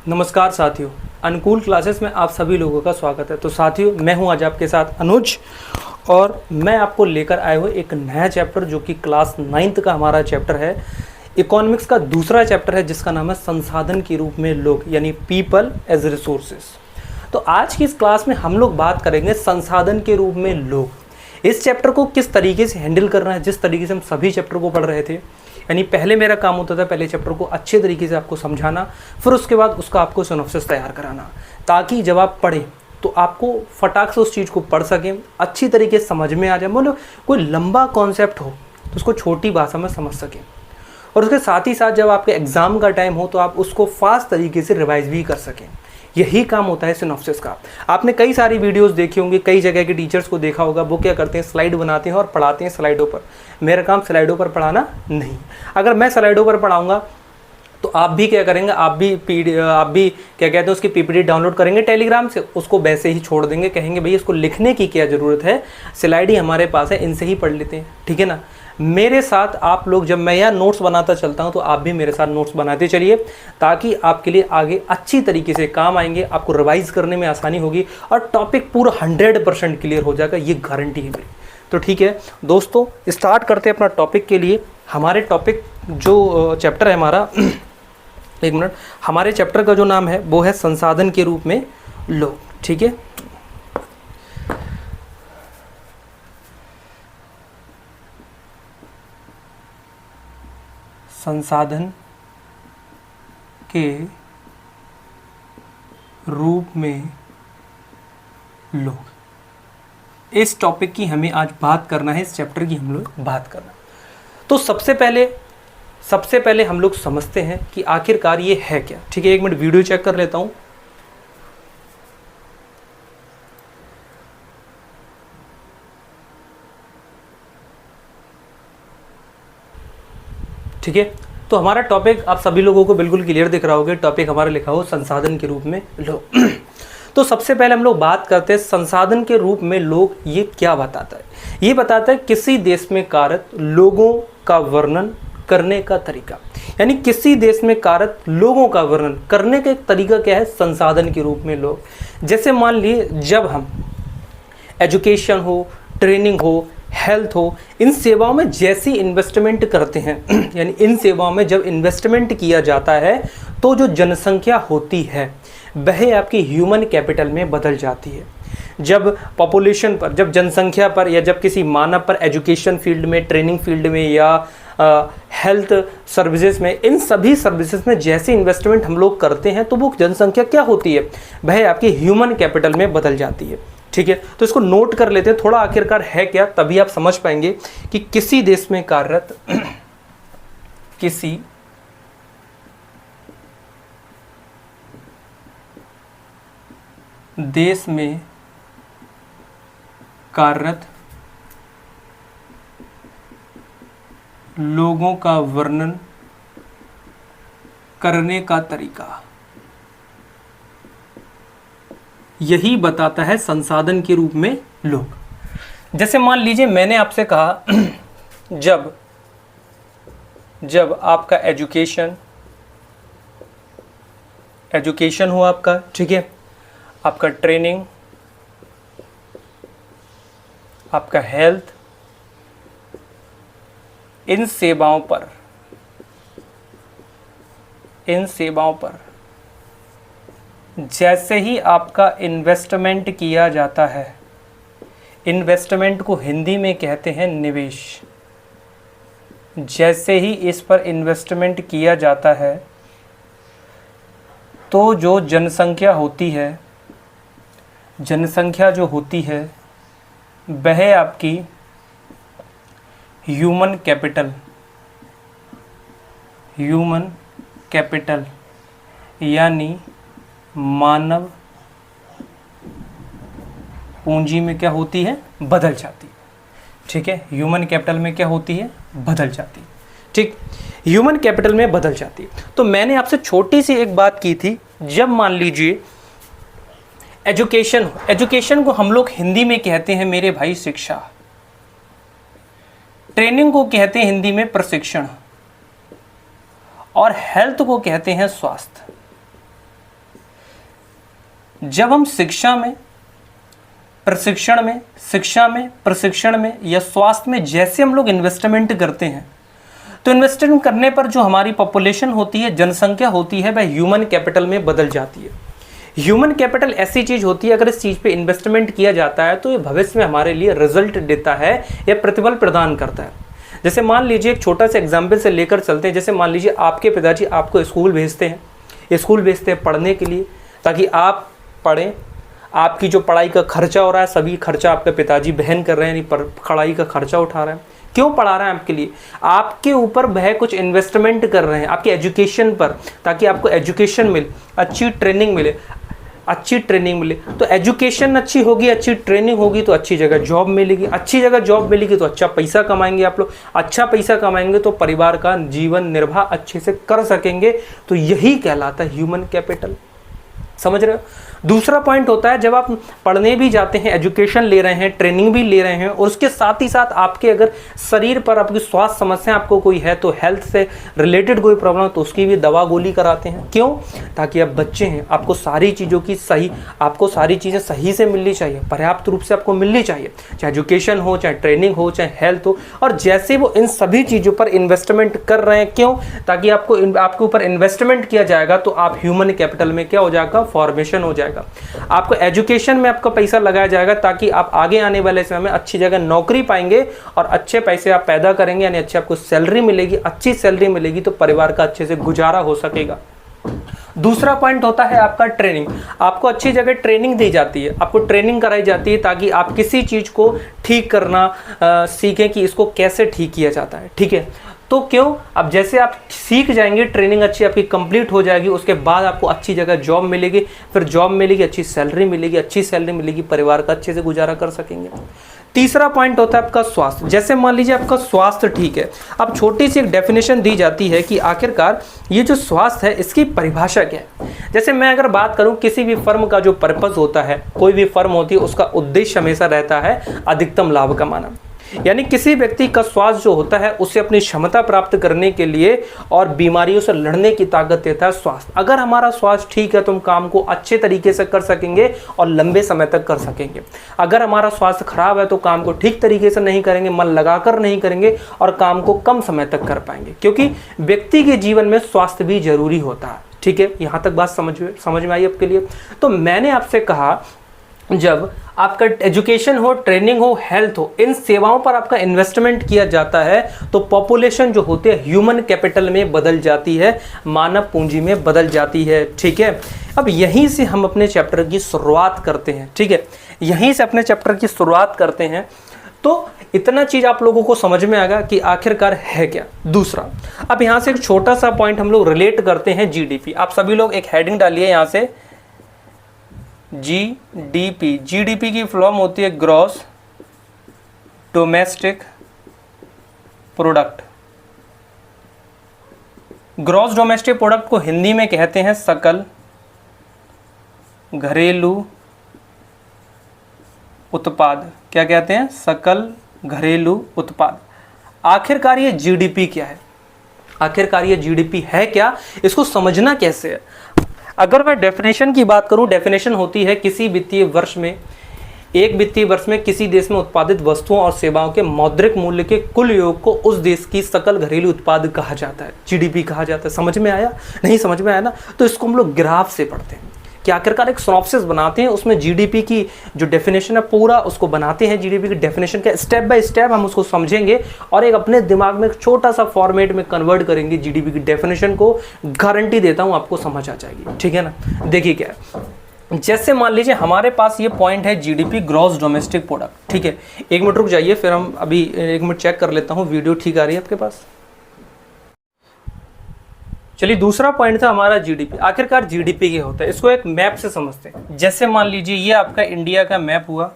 नमस्कार साथियों, अनुकूल क्लासेस में आप सभी लोगों का स्वागत है। तो साथियों, मैं हूं आज आपके साथ अनुज और मैं आपको लेकर आए हुए एक नया चैप्टर जो कि क्लास 9th का हमारा चैप्टर है। इकोनॉमिक्स का दूसरा चैप्टर है जिसका नाम है संसाधन के रूप में लोग, यानी पीपल एज रिसोर्सेस। तो आज की इस क्लास में हम लोग बात करेंगे संसाधन के रूप में लोग। इस चैप्टर को किस तरीके से हैंडल करना है, जिस तरीके से हम सभी चैप्टर को पढ़ रहे थे। यानी पहले मेरा काम होता था पहले चैप्टर को अच्छे तरीके से आपको समझाना, फिर उसके बाद उसका आपको सिनॉप्सिस तैयार कराना, ताकि जब आप पढ़ें तो आपको फटाक से उस चीज़ को पढ़ सकें, अच्छी तरीके से समझ में आ जाए। मतलब कोई लंबा कॉन्सेप्ट हो तो उसको छोटी भाषा में समझ सकें, और उसके साथ ही साथ जब आपके एग्ज़ाम का टाइम हो तो आप उसको फास्ट तरीके से रिवाइज भी कर सकें। यही काम होता है सिनॉप्सिस का। आपने कई सारी वीडियोस देखी होंगी, कई जगह के टीचर्स को देखा होगा, वो क्या करते हैं स्लाइड बनाते हैं और पढ़ाते हैं स्लाइडों पर। मेरा काम स्लाइडों पर पढ़ाना नहीं। अगर मैं स्लाइडों पर पढ़ाऊंगा तो आप भी क्या करेंगे, आप भी क्या कहते हैं उसकी पीपीटी डाउनलोड करेंगे टेलीग्राम से, उसको वैसे ही छोड़ देंगे, कहेंगे भाई इसको लिखने की क्या ज़रूरत है, स्लाइड ही हमारे पास है, इनसे ही पढ़ लेते हैं। ठीक है ना। मेरे साथ आप लोग, जब मैं यहाँ नोट्स बनाता चलता हूँ तो आप भी मेरे साथ नोट्स बनाते चलिए, ताकि आपके लिए आगे अच्छी तरीके से काम आएंगे, आपको रिवाइज करने में आसानी होगी और टॉपिक पूरा 100% क्लियर हो जाएगा, ये गारंटी है मेरी। तो ठीक है दोस्तों, स्टार्ट करते हैं अपना टॉपिक के लिए। हमारे टॉपिक जो चैप्टर है हमारा एक मिनट, हमारे चैप्टर का जो नाम है वो है संसाधन के रूप में लोग। ठीक है, संसाधन के रूप में लोग, इस टॉपिक की हमें आज बात करना है, इस चैप्टर की हम लोग बात करना। तो सबसे पहले हम लोग समझते हैं कि आखिरकार ये है क्या। ठीक है, एक मिनट वीडियो चेक कर लेता हूं। ठीक है, तो हमारा टॉपिक आप सभी लोगों को बिल्कुल क्लियर दिख रहा होगा। टॉपिक हमारा लिखा हो संसाधन के रूप में लोग। तो सबसे पहले हम लोग बात करते हैं संसाधन के रूप में लोग ये क्या बताता है। ये बताता है किसी देश में कार्यरत लोगों का वर्णन करने का तरीका। यानी किसी देश में कार्यरत लोगों का वर्णन करने का एक तरीका क्या है, संसाधन के रूप में लोग। जैसे मान लिए जब हम एजुकेशन हो, ट्रेनिंग हो, हेल्थ हो, इन सेवाओं में जैसी इन्वेस्टमेंट करते हैं यानी इन सेवाओं में जब इन्वेस्टमेंट किया जाता है तो जो जनसंख्या होती है वह आपकी ह्यूमन कैपिटल में बदल जाती है। जब पॉपुलेशन पर, जब जनसंख्या पर, या जब किसी मानव पर एजुकेशन फील्ड में, ट्रेनिंग फील्ड में या हेल्थ सर्विसेज में, इन सभी सर्विसेज में जैसी इन्वेस्टमेंट हम लोग करते हैं तो वो जनसंख्या क्या होती है, वह आपकी ह्यूमन कैपिटल में बदल जाती है। ठीक है, तो इसको नोट कर लेते हैं थोड़ा, आखिरकार है क्या, तभी आप समझ पाएंगे कि किसी देश में कार्यरत किसी देश में कार्यरत लोगों का वर्णन करने का तरीका, यही बताता है संसाधन के रूप में लोग। जैसे मान लीजिए मैंने आपसे कहा जब आपका एजुकेशन हो आपका, ठीक है, आपका ट्रेनिंग, आपका हेल्थ, इन सेवाओं पर जैसे ही आपका इन्वेस्टमेंट किया जाता है, इन्वेस्टमेंट को हिंदी में कहते हैं निवेश। जैसे ही इस पर इन्वेस्टमेंट किया जाता है तो जो जनसंख्या जो होती है वह आपकी ह्यूमन कैपिटल यानी मानव पूंजी में क्या होती है, बदल जाती है। ठीक है, ह्यूमन कैपिटल में क्या होती है, बदल जाती है। ठीक, ह्यूमन कैपिटल में बदल जाती है। तो मैंने आपसे छोटी सी एक बात की थी, जब मान लीजिए एजुकेशन को हम लोग हिंदी में कहते हैं मेरे भाई शिक्षा, ट्रेनिंग को कहते हैं हिंदी में प्रशिक्षण, और हेल्थ को कहते हैं स्वास्थ्य। जब हम शिक्षा में, प्रशिक्षण में या स्वास्थ्य में जैसे हम लोग इन्वेस्टमेंट करते हैं, तो इन्वेस्टमेंट करने पर जो हमारी पॉपुलेशन होती है, जनसंख्या होती है, वह ह्यूमन कैपिटल में बदल जाती है। ह्यूमन कैपिटल ऐसी चीज होती है, अगर इस चीज पे इन्वेस्टमेंट किया जाता है तो ये भविष्य में हमारे लिए रिजल्ट देता है या प्रतिफल प्रदान करता है। जैसे मान लीजिए एक छोटा सा एग्जाम्पल से लेकर चलते हैं। जैसे मान लीजिए आपके पिताजी आपको स्कूल भेजते हैं पढ़ने के लिए, ताकि आप पढ़ें। आपकी जो पढ़ाई का खर्चा हो रहा है, सभी खर्चा आपके पिताजी बहन कर रहे हैं, यानी पढ़ाई का खर्चा उठा रहे हैं। क्यों पढ़ा रहे हैं? आपके लिए, आपके ऊपर वह कुछ इन्वेस्टमेंट कर रहे हैं आपके एजुकेशन पर, ताकि आपको एजुकेशन मिले, अच्छी ट्रेनिंग मिले। तो एजुकेशन अच्छी होगी, अच्छी ट्रेनिंग होगी तो अच्छी जगह जॉब मिलेगी, अच्छी जगह जॉब मिलेगी तो अच्छा पैसा कमाएंगे आप लोग, अच्छा पैसा कमाएंगे तो परिवार का जीवन निर्वाह अच्छे से कर सकेंगे। तो यही कहलाता है ह्यूमन कैपिटल। समझ रहे हो? दूसरा पॉइंट होता है, जब आप पढ़ने भी जाते हैं, एजुकेशन ले रहे हैं, ट्रेनिंग भी ले रहे हैं, और उसके साथ ही साथ आपके अगर शरीर पर आपकी स्वास्थ्य समस्या आपको कोई है, तो हेल्थ से रिलेटेड कोई प्रॉब्लम, तो उसकी भी दवा गोली कराते हैं। क्यों? ताकि आप बच्चे हैं, आपको सारी चीज़ें सही से मिलनी चाहिए, पर्याप्त रूप से आपको मिलनी चाहिए, चाहे एजुकेशन हो, चाहे ट्रेनिंग हो, चाहे हेल्थ हो। और जैसे वो इन सभी चीज़ों पर इन्वेस्टमेंट कर रहे हैं, क्यों? ताकि आपके ऊपर इन्वेस्टमेंट किया जाएगा तो आप ह्यूमन कैपिटल में क्या हो जाएगा? फॉर्मेशन हो जाएगा। आपको एजुकेशन में आपका पैसा लगाया जाएगा, ताकि आप आगे आने वाले समय में अच्छी जगह नौकरी पाएंगे और अच्छे पैसे आप पैदा करेंगे, यानी अच्छी आपको सैलरी मिलेगी। अच्छी सैलरी मिलेगी तो परिवार का अच्छे से गुजारा हो सकेगा। दूसरा पॉइंट होता है आपका ट्रेनिंग। आपको अच्छी जगह ट्रेनिंग दी जाती है, आपको ट्रेनिंग कराई जाती है, ताकि आप किसी चीज़ को ठीक करना सीखें कि इसको कैसे ठीक किया जाता है। ठीक है? तो क्यों? अब जैसे आप सीख जाएंगे, ट्रेनिंग अच्छी आपकी कंप्लीट हो जाएगी, उसके बाद आपको अच्छी जगह जॉब मिलेगी, फिर जॉब मिलेगी, अच्छी सैलरी मिलेगी, परिवार का अच्छे से गुजारा कर सकेंगे। तीसरा पॉइंट होता है आपका स्वास्थ्य। जैसे मान लीजिए आपका स्वास्थ्य ठीक है, अब छोटी सी एक डेफिनेशन दी जाती है कि आखिरकार ये जो स्वास्थ्य है इसकी परिभाषा क्या है। जैसे मैं अगर बात करूं, किसी भी फर्म का जो पर्पस होता है, कोई भी फर्म होती है, उसका उद्देश्य हमेशा रहता है अधिकतम लाभ कमाना। यानी किसी व्यक्ति का स्वास्थ्य जो होता है उसे अपनी क्षमता प्राप्त करने के लिए और बीमारियों से लड़ने की ताकत देता है स्वास्थ्य। अगर हमारा स्वास्थ्य ठीक है तो हम काम को अच्छे तरीके से कर सकेंगे और लंबे समय तक कर सकेंगे। अगर हमारा स्वास्थ्य खराब है तो काम को ठीक तरीके से नहीं करेंगे, मन लगाकर नहीं करेंगे और काम को कम समय तक कर पाएंगे, क्योंकि व्यक्ति के जीवन में स्वास्थ्य भी जरूरी होता है। ठीक है? यहाँ तक बात समझ में आई आपके लिए? तो मैंने आपसे कहा, जब आपका एजुकेशन हो, ट्रेनिंग हो, हेल्थ हो, इन सेवाओं पर आपका इन्वेस्टमेंट किया जाता है तो पॉपुलेशन जो होती है ह्यूमन कैपिटल में बदल जाती है, मानव पूंजी में बदल जाती है। ठीक है? अब यहीं से हम अपने चैप्टर की शुरुआत करते हैं। ठीक है? यहीं से अपने चैप्टर की शुरुआत करते हैं। तो इतना चीज़ आप लोगों को समझ में आएगा कि आखिरकार है क्या। दूसरा, अब यहाँ से एक छोटा सा पॉइंट हम लोग रिलेट करते हैं, जीडीपी। आप सभी लोग एक हेडिंग डालिए यहाँ से, जीडीपी। जीडीपी की फॉर्म होती है gross domestic product. Gross domestic product को हिंदी में कहते हैं सकल घरेलू उत्पाद। क्या कहते हैं? सकल घरेलू उत्पाद। आखिरकार ये जीडीपी क्या है? आखिरकार ये जीडीपी है क्या? इसको समझना कैसे है? अगर मैं डेफिनेशन की बात करूं, डेफिनेशन होती है किसी वित्तीय वर्ष में, एक वित्तीय वर्ष में किसी देश में उत्पादित वस्तुओं और सेवाओं के मौद्रिक मूल्य के कुल योग को उस देश की सकल घरेलू उत्पाद कहा जाता है, जीडीपी कहा जाता है। समझ में आया? नहीं समझ में आया ना? तो इसको हम लोग ग्राफ से पढ़ते हैं कि आखिरकार एक सिनॉप्सिस बनाते हैं, उसमें जीडीपी की जो डेफिनेशन है पूरा उसको बनाते हैं। जीडीपी की डेफिनेशन का स्टेप बाय स्टेप हम उसको समझेंगे और एक अपने दिमाग में एक छोटा सा फॉर्मेट में कन्वर्ट करेंगे जीडीपी की डेफिनेशन को। गारंटी देता हूं आपको समझ आ जाएगी। ठीक है ना? देखिए क्या है, जैसे मान लीजिए हमारे पास ये पॉइंट है जीडीपी, ग्रॉस डोमेस्टिक प्रोडक्ट। ठीक है? एक मिनट रुक जाइए, फिर हम अभी एक मिनट चेक कर लेता हूँ वीडियो ठीक आ रही है आपके पास। चलिए, दूसरा पॉइंट था हमारा जीडीपी। आखिरकार जीडीपी क्या होता है, इसको एक मैप से समझते हैं। जैसे मान लीजिए ये आपका इंडिया का मैप हुआ,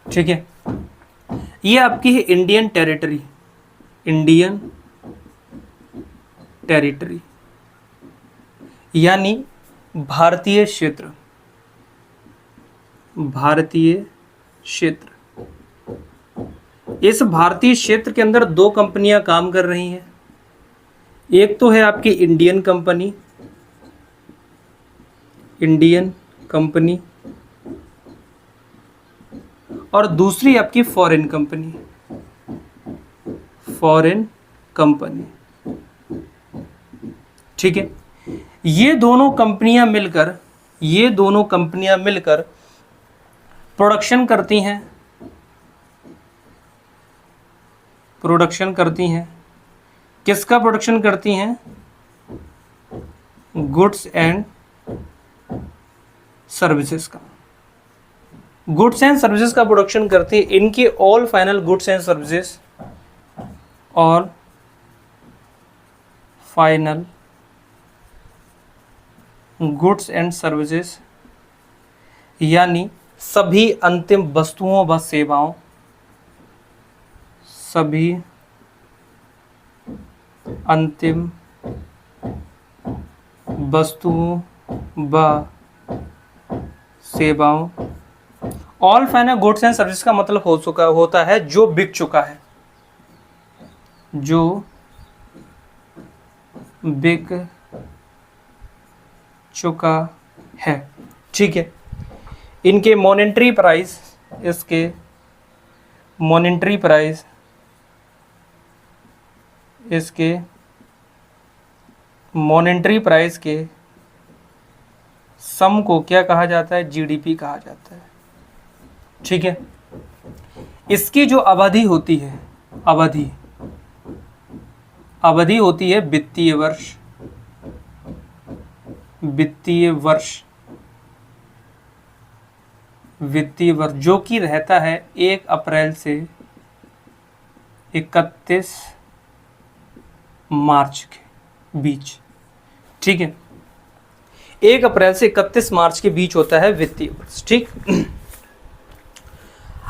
ठीक है? ये आपकी है इंडियन टेरिटरी, इंडियन टेरिटरी यानी भारतीय क्षेत्र, भारतीय क्षेत्र। इस भारतीय क्षेत्र के अंदर दो कंपनियां काम कर रही हैं, एक तो है आपकी इंडियन कंपनी और दूसरी आपकी फॉरेन कंपनी। ठीक है, ये दोनों कंपनियां मिलकर प्रोडक्शन करती हैं। किसका प्रोडक्शन करती हैं? गुड्स एंड सर्विसेज का। गुड्स एंड सर्विसेज का प्रोडक्शन करती है। इनकी all final goods and services और फाइनल गुड्स एंड सर्विसेज यानी सभी अंतिम वस्तुओं व सेवाओं, सभी अंतिम वस्तुओं व सेवाओं। All final goods and service का मतलब होता है जो बिक चुका है, जो बिक चुका है। ठीक है, इनके मॉनेटरी प्राइस, इसके मॉनेटरी प्राइस, इसके मॉनेटरी प्राइस के सम को क्या कहा जाता है? जीडीपी कहा जाता है। ठीक है, इसकी जो अवधि होती है, अवधि होती है वित्तीय वर्ष, जो कि रहता है 1 अप्रैल से 31 मार्च के बीच। ठीक है, 1 अप्रैल से 31 मार्च के बीच होता है वित्तीय वर्ष। ठीक,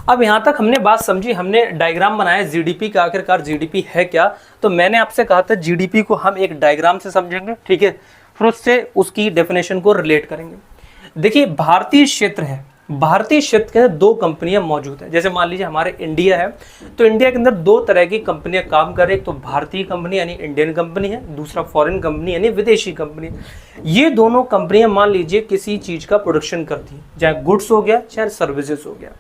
अब यहाँ तक हमने बात समझी, हमने डायग्राम बनाया जीडीपी का। आखिरकार जीडीपी है क्या? तो मैंने आपसे कहा था जीडीपी को हम एक डायग्राम से समझेंगे। ठीक है, फिर उससे उसकी डेफिनेशन को रिलेट करेंगे। देखिए, भारतीय क्षेत्र है, भारतीय क्षेत्र के अंदर 2 कंपनियां मौजूद हैं। जैसे मान लीजिए हमारे इंडिया है, तो इंडिया के अंदर 2 तरह की कंपनियां काम कर रही है। एक तो भारतीय कंपनी यानी इंडियन कंपनी है, दूसरा फॉरेन कंपनी यानी विदेशी कंपनी। ये दोनों कंपनियां मान लीजिए किसी चीज का प्रोडक्शन करती हैं, चाहे गुड्स हो गया चाहे सर्विसेज हो गया।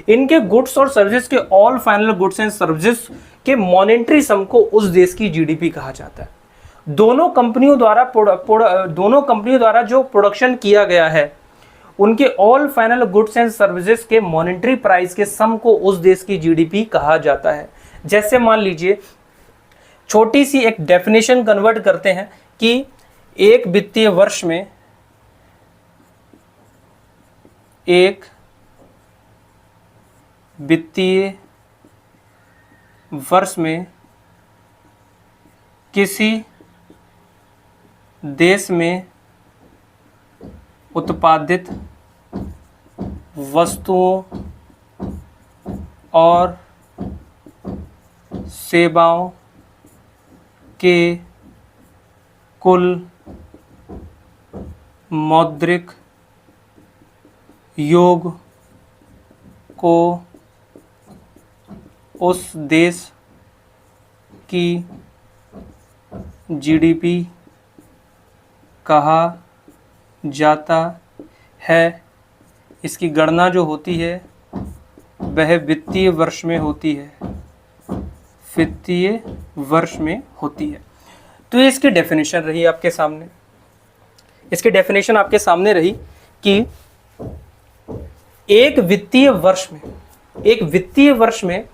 इनके गुड्स और सर्विसेज के all final goods and services के मॉनेटरी सम को उस देश की जीडीपी कहा जाता है। दोनों कंपनियों द्वारा जो प्रोडक्शन किया गया है, उनके all final goods and services के मॉनेटरी प्राइस के सम को उस देश की जीडीपी कहा जाता है। जैसे मान लीजिए, छोटी सी एक डेफिनेशन कन्वर्ट करते हैं कि एक वित्तीय वर्ष में किसी देश में उत्पादित वस्तुओं और सेवाओं के कुल मौद्रिक योग को उस देश की जीडीपी कहा जाता है। इसकी गणना जो होती है वह वित्तीय वर्ष में होती है। तो ये इसकी डेफिनेशन रही आपके सामने। इसकी डेफिनेशन आपके सामने रही कि एक वित्तीय वर्ष में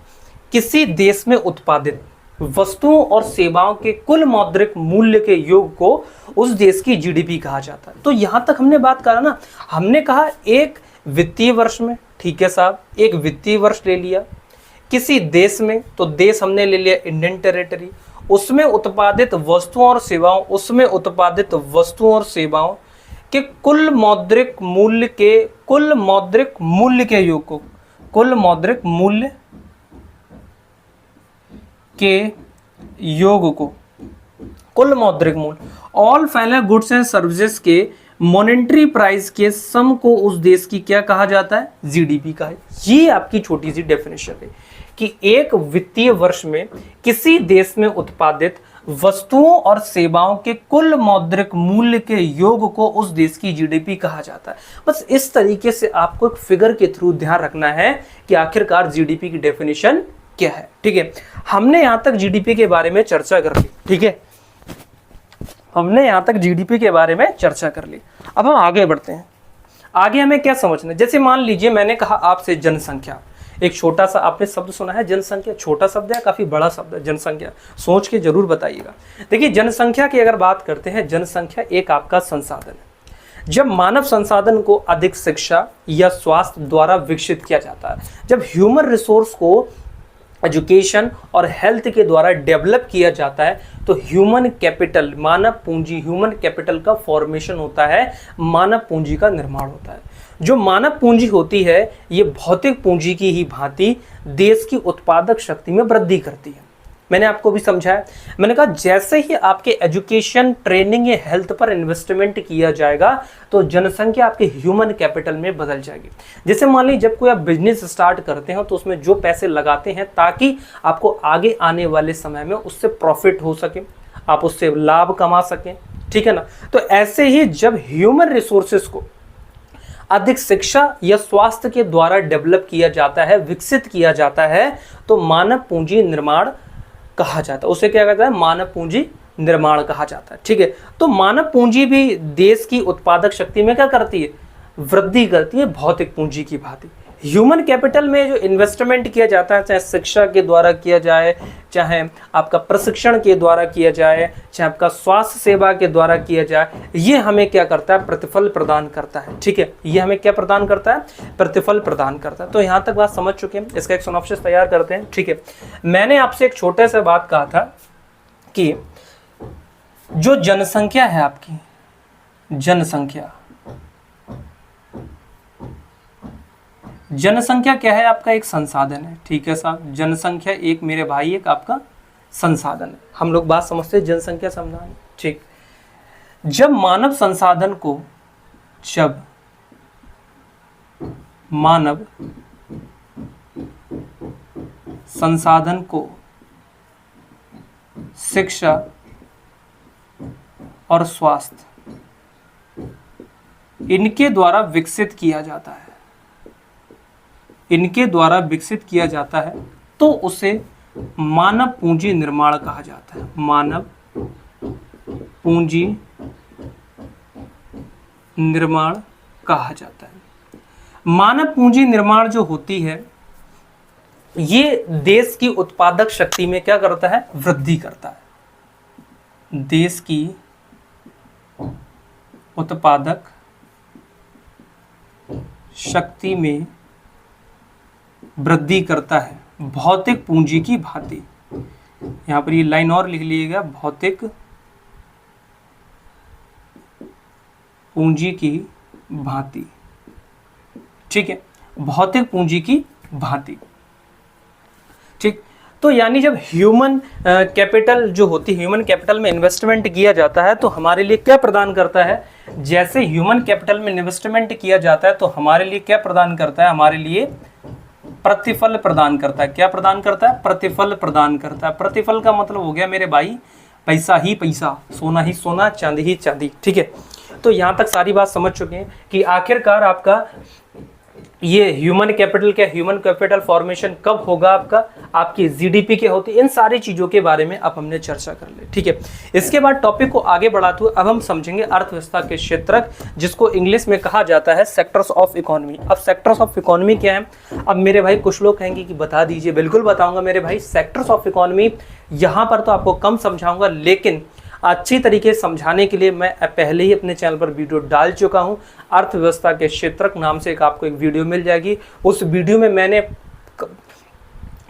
किसी देश में उत्पादित वस्तुओं और सेवाओं के कुल मौद्रिक मूल्य के योग को उस देश की जीडीपी कहा जाता है। तो यहां तक हमने बात करा ना, हमने कहा एक वित्तीय वर्ष में, ठीक है साहब, एक वित्तीय वर्ष ले लिया किसी देश में, तो देश हमने ले लिया इंडियन टेरिटरी, उसमें उत्पादित वस्तुओं और सेवाओं के कुल मौद्रिक मूल्य के योग को, कुल मौद्रिक मूल्य all final goods and services के मॉनेटरी प्राइस के सम को उस देश की क्या कहा जाता है? जीडीपी का है। ये आपकी छोटी सी डेफिनेशन है कि एक वित्तीय वर्ष में किसी देश में उत्पादित वस्तुओं और सेवाओं के कुल मौद्रिक मूल्य के योग को उस देश की जीडीपी कहा जाता है। बस इस तरीके से आपको एक फिगर के थ्रू ध्यान रखना है कि आखिरकार जीडीपी की डेफिनेशन क्या है। ठीक है, हमने यहां तक जीडीपी के बारे में चर्चा कर ली। ठीक है, हमने यहां तक जीडीपी के बारे में चर्चा कर ली। अब हम आगे बढ़ते हैं। आगे हमें क्या समझना है, जैसे मान लीजिए मैंने कहा आपसे जनसंख्या, एक छोटा सा आपने शब्द सुना है जनसंख्या, छोटा शब्द है काफी बड़ा शब्द है जनसंख्या, सोच के जरूर बताइएगा। देखिए जनसंख्या की अगर बात करते हैं, जनसंख्या एक आपका संसाधन है। जब मानव संसाधन को अधिक शिक्षा या स्वास्थ्य द्वारा विकसित किया जाता है, जब ह्यूमन रिसोर्स को एजुकेशन और हेल्थ के द्वारा डेवलप किया जाता है, तो ह्यूमन कैपिटल, मानव पूंजी, ह्यूमन कैपिटल का फॉर्मेशन होता है, मानव पूंजी का निर्माण होता है। जो मानव पूंजी होती है ये भौतिक पूंजी की ही भांति देश की उत्पादक शक्ति में वृद्धि करती है। मैंने आपको भी समझाया, मैंने कहा जैसे ही आपके एजुकेशन, ट्रेनिंग या हेल्थ पर इन्वेस्टमेंट किया जाएगा तो जनसंख्या आपके ह्यूमन कैपिटल में बदल जाएगी। जैसे मान लीजिए जब कोई आप बिजनेस स्टार्ट करते हो तो उसमें जो पैसे लगाते हैं ताकि आपको आगे आने वाले समय में उससे प्रॉफिट हो सके, आप उससे लाभ कमा सकें। ठीक है ना, तो ऐसे ही जब ह्यूमन रिसोर्सेस को अधिक शिक्षा या स्वास्थ्य के द्वारा डेवलप किया जाता है, विकसित किया जाता है, तो मानव पूंजी निर्माण कहा जाता है। उसे क्या कहता है, मानव पूंजी निर्माण कहा जाता है। ठीक है, तो मानव पूंजी भी देश की उत्पादक शक्ति में क्या करती है, वृद्धि करती है, भौतिक पूंजी की भांति। ह्यूमन कैपिटल में जो इन्वेस्टमेंट किया जाता है, चाहे शिक्षा के द्वारा किया जाए, चाहे आपका प्रशिक्षण के द्वारा किया जाए, चाहे आपका स्वास्थ्य सेवा के द्वारा किया जाए, ये हमें क्या करता है, प्रतिफल प्रदान करता है। ठीक है, ये हमें क्या प्रदान करता है, प्रतिफल प्रदान करता है। तो यहाँ तक बात समझ चुके हैं, इसका एक सिनॉप्सिस तैयार करते हैं। ठीक है, मैंने आपसे एक छोटे से बात कहा था कि जो जनसंख्या है आपकी, जनसंख्या क्या है, आपका एक संसाधन है। ठीक है साहब, जनसंख्या एक मेरे भाई एक आपका संसाधन है। हम लोग बात समझते हैं जनसंख्या संसाधन। ठीक, जब मानव संसाधन को शिक्षा और स्वास्थ्य इनके द्वारा विकसित किया जाता है, तो उसे मानव पूंजी निर्माण कहा जाता है। मानव पूंजी निर्माण कहा जाता है। मानव पूंजी निर्माण जो होती है ये देश की उत्पादक शक्ति में क्या करता है, वृद्धि करता है। देश की उत्पादक शक्ति में वृद्धि करता है, भौतिक पूंजी की भांति। यहां पर ये लाइन और लिख लीजिएगा, भौतिक पूंजी की भांति। ठीक है, भौतिक पूंजी की भांति। ठीक, तो यानी जब ह्यूमन कैपिटल जो होती है, ह्यूमन कैपिटल में इन्वेस्टमेंट किया जाता है तो हमारे लिए क्या प्रदान करता है, जैसे ह्यूमन कैपिटल में इन्वेस्टमेंट किया जाता है तो हमारे लिए क्या प्रदान करता है, हमारे लिए प्रतिफल प्रदान करता है। क्या प्रदान करता है, प्रतिफल प्रदान करता है। प्रतिफल का मतलब हो गया मेरे भाई पैसा ही पैसा, सोना ही सोना, चांदी ही चांदी। ठीक है, तो यहाँ तक सारी बात समझ चुके हैं कि आखिरकार आपका ये ह्यूमन कैपिटल क्या, ह्यूमन कैपिटल फॉर्मेशन कब होगा, आपकी जीडीपी क्या होती है, इन सारी चीज़ों के बारे में अब हमने चर्चा कर ली। ठीक है, इसके बाद टॉपिक को आगे बढ़ाते हुए अब हम समझेंगे अर्थव्यवस्था के क्षेत्रक, जिसको इंग्लिश में कहा जाता है सेक्टर्स ऑफ इकोनॉमी। अब सेक्टर्स ऑफ इकोनॉमी क्या है, अब मेरे भाई कुछ लोग कहेंगे कि बता दीजिए, बिल्कुल बताऊंगा मेरे भाई। सेक्टर्स ऑफ इकोनॉमी यहाँ पर तो आपको कम समझाऊंगा, लेकिन अच्छी तरीके से समझाने के लिए मैं पहले ही अपने चैनल पर वीडियो डाल चुका हूं। अर्थव्यवस्था के क्षेत्रक नाम से आपको एक वीडियो मिल जाएगी। उस वीडियो में मैंने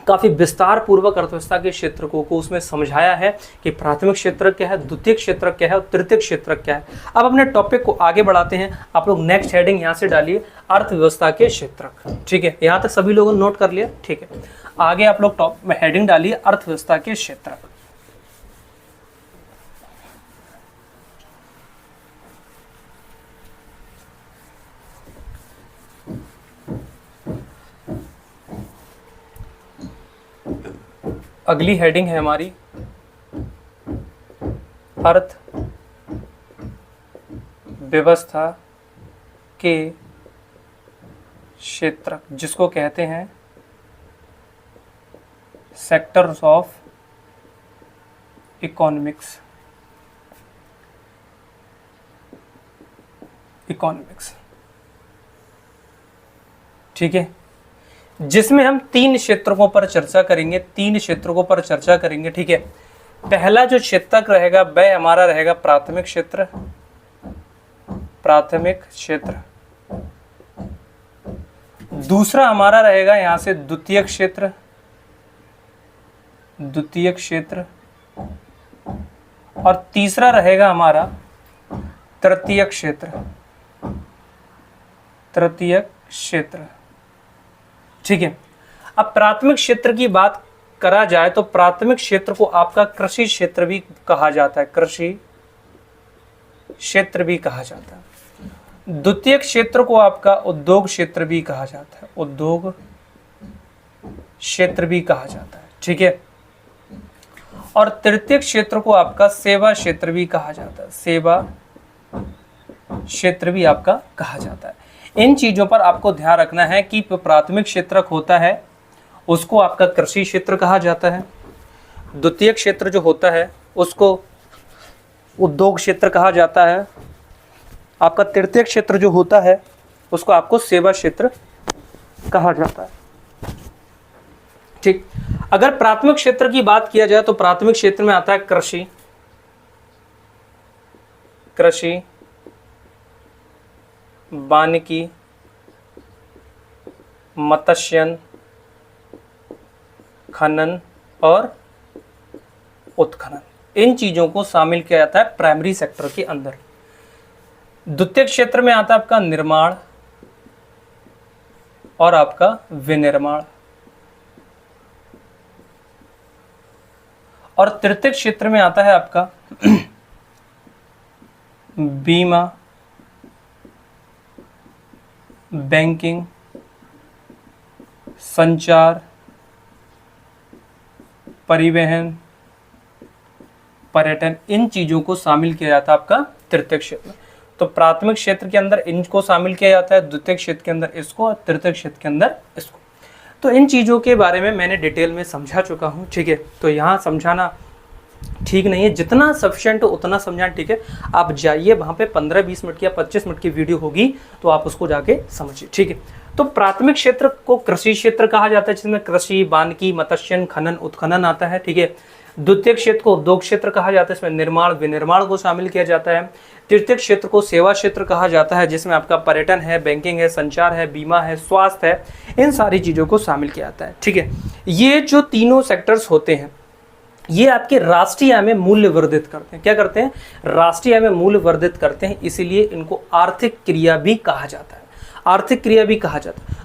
काफ़ी विस्तार पूर्वक अर्थव्यवस्था के क्षेत्रकों को उसमें समझाया है कि प्राथमिक क्षेत्रक क्या है, द्वितीय क्षेत्रक क्या है और तृतीय क्षेत्रक क्या है। अब अपने टॉपिक को आगे बढ़ाते हैं। आप लोग नेक्स्ट हेडिंग यहाँ से डालिए, अर्थव्यवस्था के क्षेत्रक। ठीक है, यहाँ तक सभी लोगों ने नोट कर लिया। ठीक है, आगे आप लोग टॉप में हेडिंग डालिए अर्थव्यवस्था के क्षेत्रक। अगली हेडिंग है हमारी अर्थ व्यवस्था के क्षेत्र, जिसको कहते हैं सेक्टर्स ऑफ इकोनॉमिक्स। ठीक है, जिसमें हम 3 क्षेत्रों पर चर्चा करेंगे, 3 क्षेत्रों पर चर्चा करेंगे। ठीक है, पहला जो क्षेत्र रहेगा वह हमारा रहेगा प्राथमिक क्षेत्र, दूसरा हमारा रहेगा यहां से द्वितीयक क्षेत्र, और तीसरा रहेगा हमारा तृतीयक क्षेत्र। ठीक है, अब प्राथमिक क्षेत्र की बात करा जाए तो प्राथमिक क्षेत्र को आपका कृषि क्षेत्र भी कहा जाता है, द्वितीयक क्षेत्र को आपका उद्योग क्षेत्र भी कहा जाता है। ठीक है, और तृतीयक क्षेत्र को आपका सेवा क्षेत्र भी कहा जाता है। इन चीजों पर आपको ध्यान रखना है कि प्राथमिक क्षेत्र होता है उसको आपका कृषि क्षेत्र कहा जाता है, द्वितीयक क्षेत्र जो होता है उसको उद्योग क्षेत्र कहा जाता है, आपका तृतीयक क्षेत्र जो होता है उसको आपको सेवा क्षेत्र कहा जाता है। ठीक, अगर प्राथमिक क्षेत्र की बात किया जाए तो प्राथमिक क्षेत्र में आता है कृषि, वानिकी, मत्स्यन, खनन और उत्खनन। इन चीजों को शामिल किया जाता है प्राइमरी सेक्टर के अंदर। द्वितीयक क्षेत्र में आता है आपका निर्माण और आपका विनिर्माण, और तृतीयक क्षेत्र में आता है आपका बीमा, बैंकिंग, संचार, परिवहन, पर्यटन। इन चीजों को शामिल किया जाता है आपका तृतीयक क्षेत्र में। तो प्राथमिक क्षेत्र के अंदर इनको शामिल किया जाता है, द्वितीयक क्षेत्र के अंदर इसको, और तृतीयक क्षेत्र के अंदर इसको। तो इन चीज़ों के बारे में मैंने डिटेल में समझा चुका हूँ। ठीक है, तो यहाँ समझाना ठीक नहीं है, जितना सफिशिएंट हो उतना समझाना ठीक है। आप जाइए वहाँ पे 15-20 मिनट की या 25 मिनट की वीडियो होगी तो आप उसको जाके समझिए। ठीक है, तो प्राथमिक क्षेत्र को कृषि क्षेत्र कहा जाता है, जिसमें कृषि, वानिकी, मत्स्यन, खनन, उत्खनन आता है। ठीक है, द्वितीयक क्षेत्र को उद्योग क्षेत्र कहा जाता है, इसमें निर्माण, विनिर्माण को शामिल किया जाता है। तृतीयक क्षेत्र को सेवा क्षेत्र कहा जाता है, जिसमें आपका पर्यटन है, बैंकिंग है, संचार है, बीमा है, स्वास्थ्य है, इन सारी चीज़ों को शामिल किया जाता है। ठीक है, ये जो तीनों सेक्टर्स होते हैं ये आपके राष्ट्रीय आय में मूल्य वर्धित करते हैं। क्या करते हैं? राष्ट्रीय आय में मूल्य वर्धित करते हैं, इसीलिए इनको आर्थिक क्रिया भी कहा जाता है।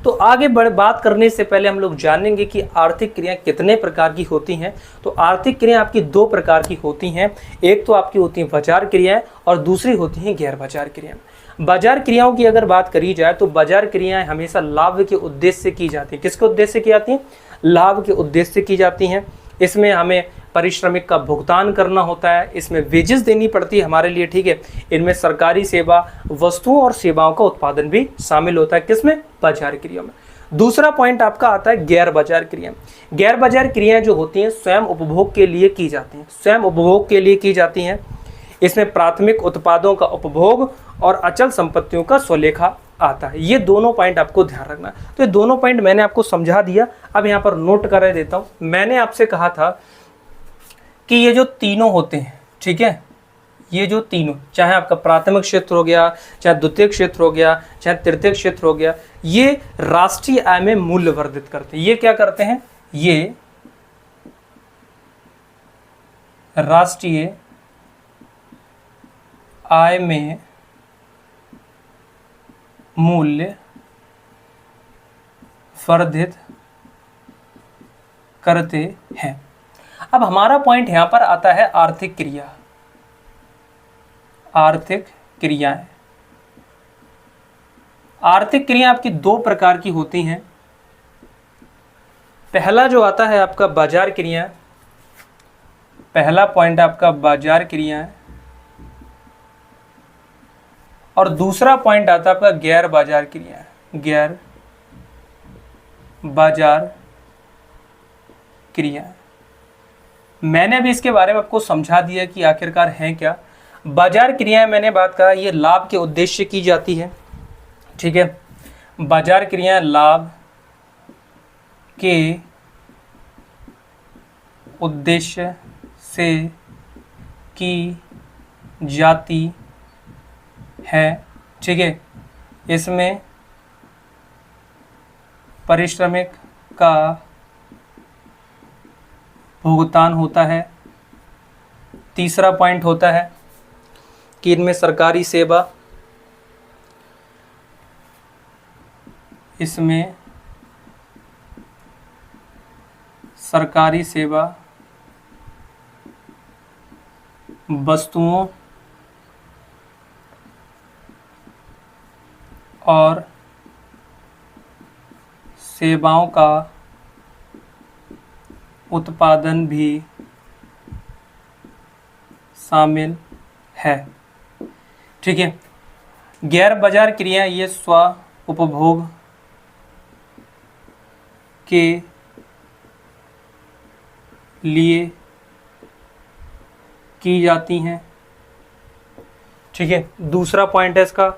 तो आगे बात करने से पहले हम लोग जानेंगे कि आर्थिक क्रिया कितने प्रकार की होती हैं। तो आर्थिक क्रिया आपकी 2 प्रकार की होती हैं, एक तो आपकी होती है बाजार क्रियाएं और दूसरी होती हैं गैर बाजार क्रियाएं। बाजार क्रियाओं की अगर बात करी जाए तो बाजार क्रियाएं हमेशा लाभ के उद्देश्य से की जाती हैं। किसके उद्देश्य से की जाती हैं? लाभ के उद्देश्य से की जाती हैं। इसमें हमें पारिश्रमिक का भुगतान करना होता है, इसमें वेजेस देनी पड़ती है हमारे लिए। ठीक है, इनमें सरकारी सेवा, वस्तुओं और सेवाओं का उत्पादन भी शामिल होता है। किसमें? बाजार क्रियाओं में। दूसरा पॉइंट आपका आता है गैर बाजार क्रियाएं। गैर बाजार क्रियाएं जो होती हैं स्वयं उपभोग के लिए की जाती हैं, इसमें प्राथमिक उत्पादों का उपभोग और अचल संपत्तियों का स्वलेखा आता है। ये दोनों पॉइंट आपको ध्यान रखना है। तो ये दोनों पॉइंट मैंने आपको समझा दिया, अब यहाँ पर नोट कर देता हूँ। मैंने आपसे कहा था कि ये जो तीनों होते हैं, ठीक है, ये जो तीनों, चाहे आपका प्राथमिक क्षेत्र हो गया, चाहे द्वितीयक क्षेत्र हो गया, चाहे तृतीयक क्षेत्र हो गया, ये राष्ट्रीय आय में मूल्य वर्धित करते हैं। ये क्या करते हैं? ये राष्ट्रीय आय में मूल्य वर्धित करते हैं। अब हमारा पॉइंट यहां पर आता है आर्थिक क्रिया। आर्थिक क्रियाएं, आर्थिक क्रिया आपकी 2 प्रकार की होती हैं। पहला जो आता है आपका बाजार क्रिया, पहला पॉइंट आपका बाजार क्रिया है, और दूसरा पॉइंट आता है आपका गैर बाजार क्रियाएं। गैर बाजार क्रियाएं, मैंने अभी इसके बारे में आपको समझा दिया कि आखिरकार हैं क्या। बाजार क्रियाएं मैंने बात कहा ये लाभ के उद्देश्य की जाती है, ठीक है। बाजार क्रियाएं लाभ के उद्देश्य से की जाती है, ठीक है। इसमें पारिश्रमिक का भुगतान होता है। तीसरा पॉइंट होता है कि इनमें सरकारी सेवा, इसमें सरकारी सेवा, वस्तुओं और सेवाओं का उत्पादन भी शामिल है, ठीक है। गैर बाजार क्रियाएं ये स्व उपभोग के लिए की जाती हैं, ठीक है। दूसरा पॉइंट है इसका,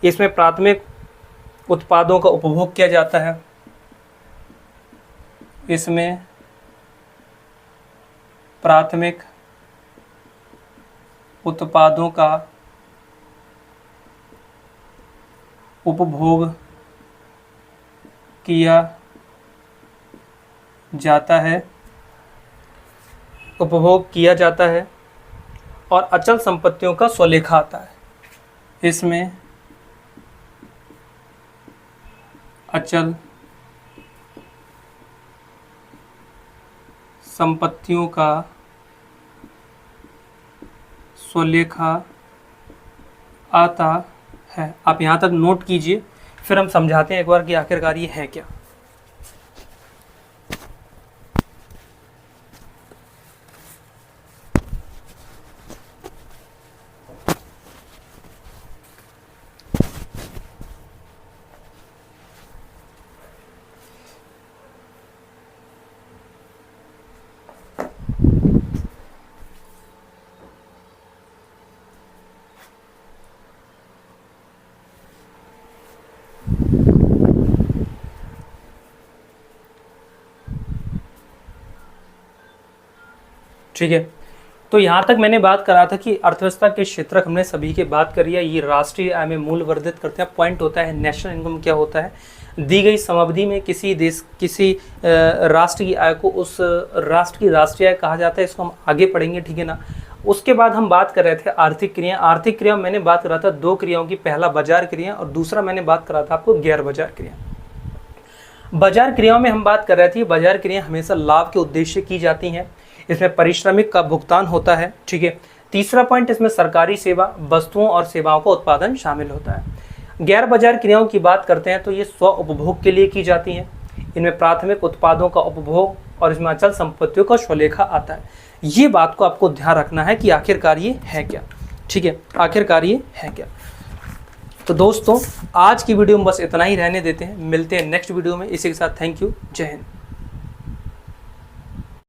इसमें प्राथमिक उत्पादों का उपभोग किया जाता है। इसमें प्राथमिक उत्पादों का उपभोग किया जाता है, उपभोग किया जाता है और अचल संपत्तियों का स्वलेखा आता है। इसमें अचल संपत्तियों का स्वलेखा आता है। आप यहाँ तक नोट कीजिए, फिर हम समझाते हैं एक बार कि आखिरकार ये है क्या। ठीक है, तो यहाँ तक मैंने बात करा था कि अर्थव्यवस्था के क्षेत्रक हमने सभी की बात करी है। ये राष्ट्रीय आय में मूल्य वर्धित करते हैं। पॉइंट होता है नेशनल इनकम क्या होता है, दी गई समअवधि में किसी देश किसी राष्ट्र की आय को उस राष्ट्र की राष्ट्रीय आय कहा जाता है। इसको हम आगे पढ़ेंगे, ठीक है ना। उसके बाद हम बात कर रहे थे आर्थिक क्रिया। आर्थिक क्रिया मैंने बात करा था दो क्रियाओं की, पहला बाजार क्रिया और दूसरा मैंने बात करा था आपको गैर बाजार क्रिया। बाजार क्रियाओं में हम बात कर रहे थे बाजार क्रिया हमेशा लाभ के उद्देश्य की जाती हैं। इसमें पारिश्रमिक का भुगतान होता है, ठीक है। तीसरा पॉइंट, इसमें सरकारी सेवा, वस्तुओं और सेवाओं का उत्पादन शामिल होता है। गैर बाजार क्रियाओं की बात करते हैं तो ये स्व उपभोग के लिए की जाती हैं। इनमें प्राथमिक उत्पादों का उपभोग और इसमें अचल संपत्तियों का स्वलेखा आता है। ये बात को आपको ध्यान रखना है कि आखिरकार ये है क्या, ठीक है, आखिरकार ये है क्या। तो दोस्तों आज की वीडियो में बस इतना ही रहने देते हैं, मिलते हैं नेक्स्ट वीडियो में। इसी के साथ थैंक यू, जय हिंद।